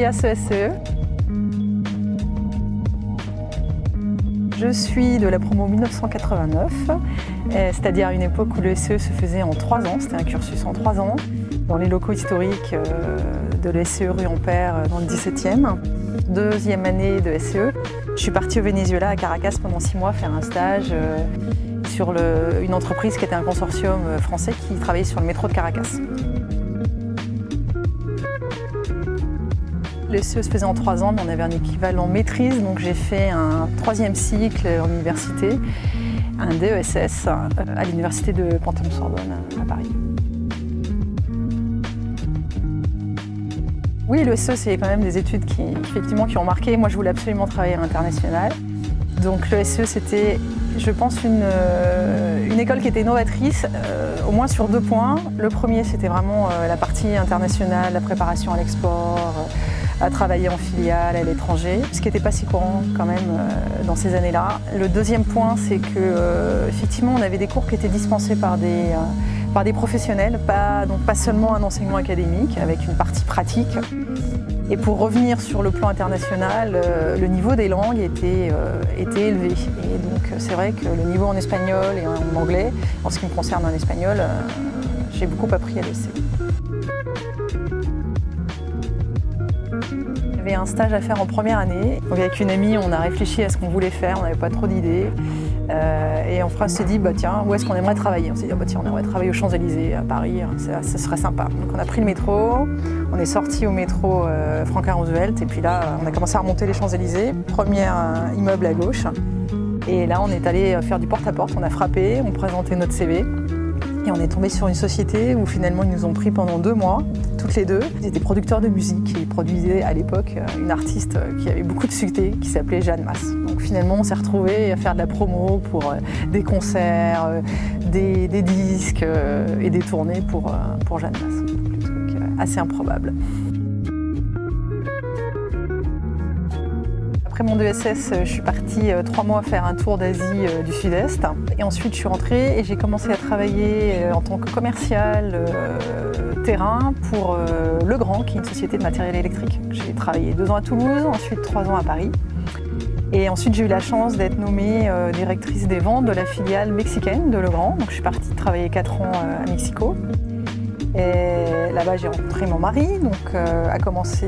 à ce SCE. Je suis de la promo 1989, c'est-à-dire à une époque où le SCE se faisait en 3 ans, c'était un cursus en 3 ans, dans les locaux historiques de l'SCE rue Ampère dans le 17e. Deuxième année de SCE, je suis partie au Venezuela à Caracas pendant 6 mois faire un stage sur une entreprise qui était un consortium français qui travaillait sur le métro de Caracas. Le SCE se faisait en 3 ans, mais on avait un équivalent maîtrise, donc j'ai fait un 3e cycle en université, un DESS à l'université de Panthéon-Sorbonne à Paris. Oui, le SCE, c'est quand même des études qui ont marqué. Moi, je voulais absolument travailler à l'international. Donc le SCE, c'était, je pense, une école qui était novatrice, au moins sur 2 points. Le premier, c'était vraiment la partie internationale, la préparation à l'export, à travailler en filiale à l'étranger, ce qui n'était pas si courant quand même dans ces années-là. Le deuxième point, c'est que effectivement, on avait des cours qui étaient dispensés par des professionnels, pas seulement un enseignement académique, avec une partie pratique. Et pour revenir sur le plan international, le niveau des langues était élevé. Et donc c'est vrai que le niveau en espagnol et en anglais, en ce qui me concerne en espagnol, j'ai beaucoup appris à l'ESCE. Il y avait un stage à faire en première année. Donc avec une amie, on a réfléchi à ce qu'on voulait faire, on n'avait pas trop d'idées. Et on s'est dit, bah, tiens, où est-ce qu'on aimerait travailler? On s'est dit, bah, tiens, on aimerait travailler aux Champs-Élysées, à Paris, ça serait sympa. Donc on a pris le métro, on est sorti au métro Franklin Roosevelt, et puis là, on a commencé à remonter les Champs-Élysées, premier immeuble à gauche. Et là, on est allé faire du porte-à-porte, on a frappé, on présentait notre CV. Et on est tombé sur une société où finalement ils nous ont pris pendant 2 mois, toutes les deux. Ils étaient producteurs de musique et ils produisaient à l'époque une artiste qui avait beaucoup de succès, qui s'appelait Jeanne Masse. Donc finalement on s'est retrouvés à faire de la promo pour des concerts, des disques et des tournées pour Jeanne Masse. Un truc assez improbable. Après mon DESS, je suis partie 3 mois faire un tour d'Asie du Sud-Est. Et ensuite, je suis rentrée et j'ai commencé à travailler en tant que commercial terrain pour Legrand, qui est une société de matériel électrique. J'ai travaillé 2 ans à Toulouse, ensuite 3 ans à Paris. Et ensuite, j'ai eu la chance d'être nommée directrice des ventes de la filiale mexicaine de Legrand. Donc, je suis partie travailler 4 ans à Mexico. Et là-bas, j'ai rencontré mon mari, donc a commencé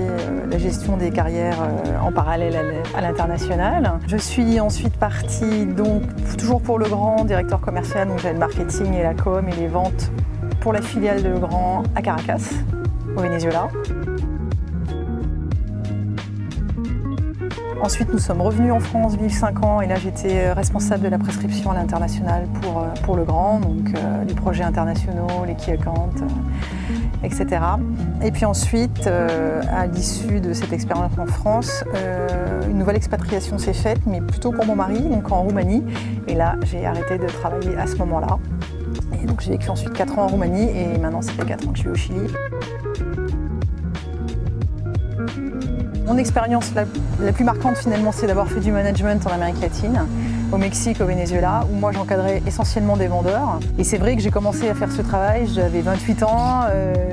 la gestion des carrières en parallèle à l'international. Je suis ensuite partie, donc toujours pour Legrand, directeur commercial, donc j'avais le marketing et la com et les ventes pour la filiale de Legrand à Caracas, au Venezuela. Ensuite, nous sommes revenus en France vivre 5 ans et là j'étais responsable de la prescription à l'international pour Legrand, donc les projets internationaux, les key accounts, etc. Et puis ensuite, à l'issue de cette expérience en France, une nouvelle expatriation s'est faite, mais plutôt pour mon mari, donc en Roumanie. Et là, j'ai arrêté de travailler à ce moment-là. Et donc j'ai vécu ensuite 4 ans en Roumanie et maintenant ça fait 4 ans que je suis au Chili. Mon expérience la plus marquante finalement, c'est d'avoir fait du management en Amérique latine, au Mexique, au Venezuela, où moi j'encadrais essentiellement des vendeurs. Et c'est vrai que j'ai commencé à faire ce travail, j'avais 28 ans,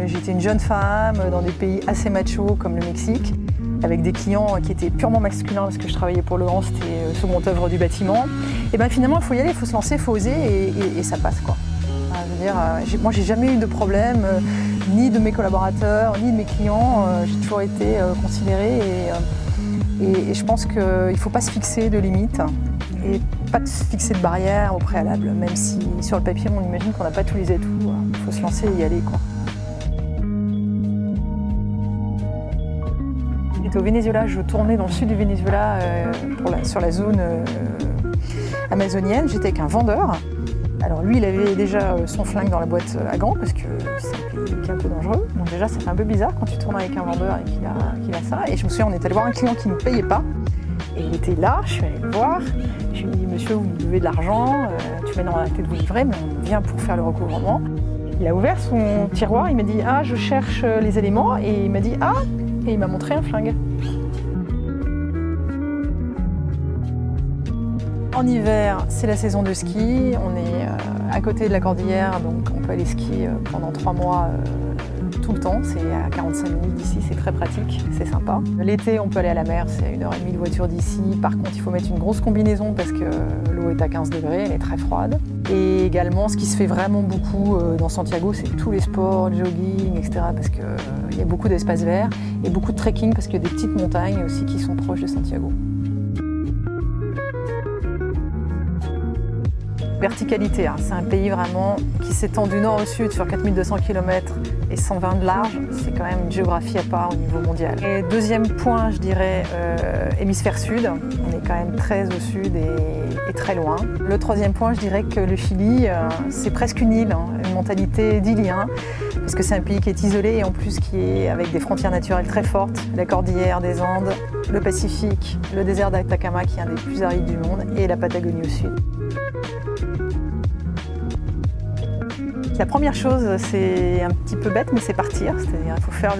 j'étais une jeune femme dans des pays assez machos comme le Mexique, avec des clients qui étaient purement masculins parce que je travaillais pour Legrand, c'était second œuvre du bâtiment. Et bien finalement il faut y aller, il faut se lancer, il faut oser et ça passe quoi. Je veux dire, moi j'ai jamais eu de problème, ni de mes collaborateurs, ni de mes clients, j'ai toujours été considérée et je pense qu'il ne faut pas se fixer de limites et pas se fixer de barrières au préalable, même si sur le papier on imagine qu'on n'a pas tous les atouts, il faut se lancer et y aller quoi. J'étais au Venezuela, je tournais dans le sud du Venezuela sur la zone amazonienne, j'étais avec un vendeur. Alors lui, il avait déjà son flingue dans la boîte à gants parce que c'est un pays qui est un peu dangereux. Donc déjà, ça fait un peu bizarre quand tu tournes avec un vendeur et qu'il a ça. Et je me souviens, on est allé voir un client qui ne payait pas. Et il était là, je suis allée le voir. Je lui ai dit, monsieur, vous me devez de l'argent, tu m'as dans la tête de vous livrer, mais on vient pour faire le recouvrement. Il a ouvert son tiroir, il m'a dit, ah, je cherche les éléments. Et il m'a dit, ah, et il m'a montré un flingue. En hiver, c'est la saison de ski, on est à côté de la cordillère, donc on peut aller skier pendant 3 mois tout le temps, c'est à 45 minutes d'ici, c'est très pratique, c'est sympa. L'été, on peut aller à la mer, c'est à 1h30 de voiture d'ici. Par contre, il faut mettre une grosse combinaison parce que l'eau est à 15 degrés, elle est très froide. Et également, ce qui se fait vraiment beaucoup dans Santiago, c'est tous les sports, le jogging, etc. Parce qu'il y a beaucoup d'espaces verts et beaucoup de trekking parce qu'il y a des petites montagnes aussi qui sont proches de Santiago. Verticalité, hein. C'est un pays vraiment qui s'étend du nord au sud sur 4200 km et 120 de large. C'est quand même une géographie à part au niveau mondial. Et deuxième point, je dirais hémisphère sud. On est quand même très au sud et très loin. Le troisième point, je dirais que le Chili, c'est presque une île, hein, une mentalité d'îlien, parce que c'est un pays qui est isolé et en plus qui est avec des frontières naturelles très fortes. La cordillère des Andes, le Pacifique, le désert d'Atacama qui est un des plus arides du monde et la Patagonie au sud. La première chose, c'est un petit peu bête, mais c'est partir. C'est-à-dire qu'il faut faire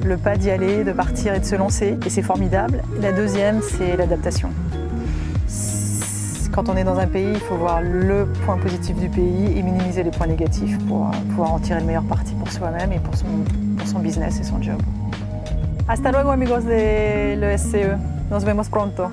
le pas d'y aller, de partir et de se lancer. Et c'est formidable. La deuxième, c'est l'adaptation. Quand on est dans un pays, il faut voir le point positif du pays et minimiser les points négatifs pour pouvoir en tirer le meilleur parti pour soi-même et pour son business et son job. Hasta luego, amigos de l'ESCE. Nos vemos pronto.